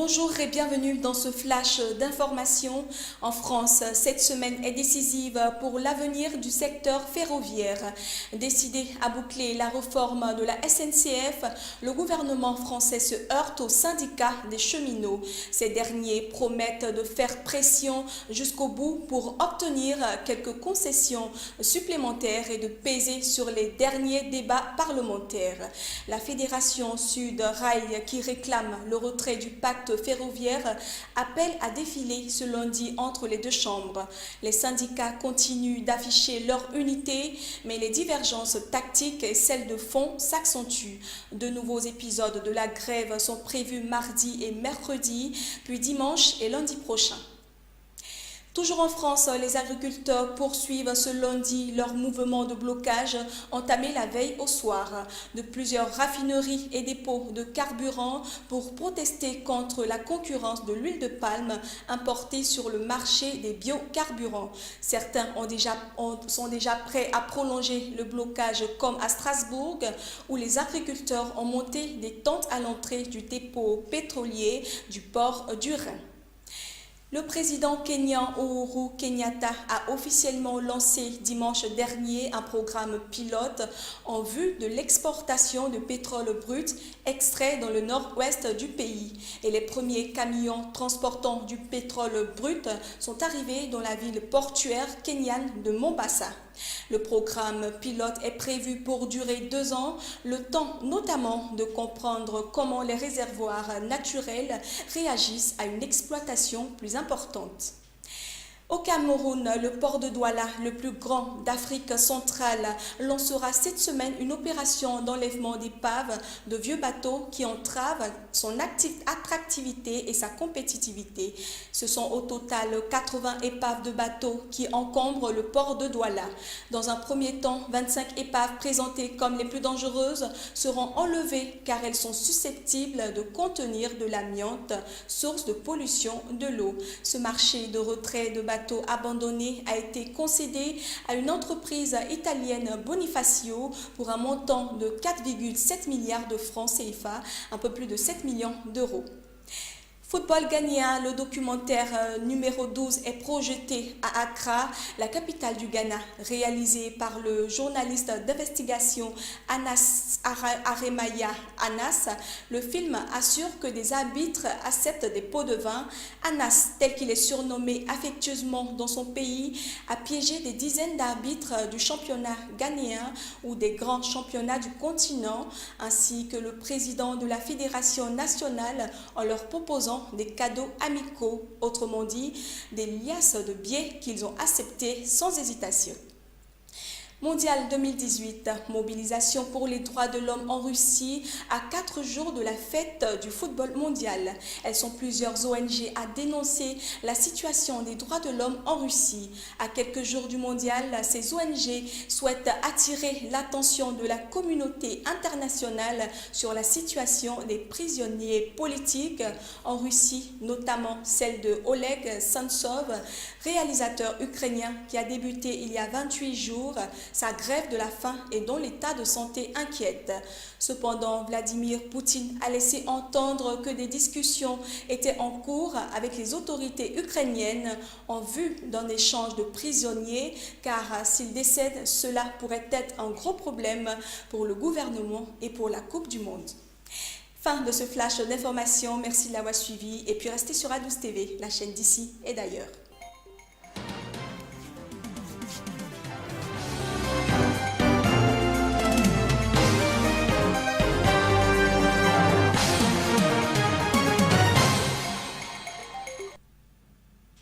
Bonjour et bienvenue dans ce flash d'information. En France, cette semaine est décisive pour l'avenir du secteur ferroviaire. Décidé à boucler la réforme de la SNCF, le gouvernement français se heurte aux syndicats des cheminots. Ces derniers promettent de faire pression jusqu'au bout pour obtenir quelques concessions supplémentaires et de peser sur les derniers débats parlementaires. La Fédération Sud Rail, qui réclame le retrait du pacte ferroviaire, appelle à défiler ce lundi entre les deux chambres. Les syndicats continuent d'afficher leur unité, mais les divergences tactiques et celles de fond s'accentuent. De nouveaux épisodes de la grève sont prévus mardi et mercredi, puis dimanche et lundi prochain. Toujours en France, les agriculteurs poursuivent ce lundi leur mouvement de blocage entamé la veille au soir de plusieurs raffineries et dépôts de carburant pour protester contre la concurrence de l'huile de palme importée sur le marché des biocarburants. Certains sont déjà prêts à prolonger le blocage, comme à Strasbourg, où les agriculteurs ont monté des tentes à l'entrée du dépôt pétrolier du port du Rhin. Le président kenyan Uhuru Kenyatta a officiellement lancé dimanche dernier un programme pilote en vue de l'exportation de pétrole brut extrait dans le nord-ouest du pays. Et les premiers camions transportant du pétrole brut sont arrivés dans la ville portuaire kenyane de Mombasa. Le programme pilote est prévu pour durer 2 ans, le temps notamment de comprendre comment les réservoirs naturels réagissent à une exploitation plus importante. Au Cameroun, le port de Douala, le plus grand d'Afrique centrale, lancera cette semaine une opération d'enlèvement d'épaves de vieux bateaux qui entravent son attractivité et sa compétitivité. Ce sont au total 80 épaves de bateaux qui encombrent le port de Douala. Dans un premier temps, 25 épaves présentées comme les plus dangereuses seront enlevées car elles sont susceptibles de contenir de l'amiante, source de pollution de l'eau. Ce marché de retrait de bateaux abandonné a été concédé à une entreprise italienne, Bonifacio, pour un montant de 4,7 milliards de francs CFA, un peu plus de 7 millions d'euros. Football ghanéen, le documentaire numéro 12 est projeté à Accra, la capitale du Ghana, réalisé par le journaliste d'investigation Anas Aremaya Anas. Le film assure que des arbitres acceptent des pots de vin. Anas, tel qu'il est surnommé affectueusement dans son pays, a piégé des dizaines d'arbitres du championnat ghanéen ou des grands championnats du continent, ainsi que le président de la Fédération nationale en leur proposant des cadeaux amicaux, autrement dit, des liasses de billets qu'ils ont acceptés sans hésitation. Mondial 2018, mobilisation pour les droits de l'homme en Russie à 4 jours de la fête du football mondial. Elles sont plusieurs ONG à dénoncer la situation des droits de l'homme en Russie. À quelques jours du mondial, ces ONG souhaitent attirer l'attention de la communauté internationale sur la situation des prisonniers politiques en Russie, notamment celle de Oleg Sentsov, réalisateur ukrainien qui a débuté il y a 28 jours sa grève de la faim et dont l'état de santé inquiète. Cependant, Vladimir Poutine a laissé entendre que des discussions étaient en cours avec les autorités ukrainiennes en vue d'un échange de prisonniers, car s'il décède, cela pourrait être un gros problème pour le gouvernement et pour la Coupe du Monde. Fin de ce flash d'information, merci de l'avoir suivi et puis restez sur A12 TV, la chaîne d'ici et d'ailleurs.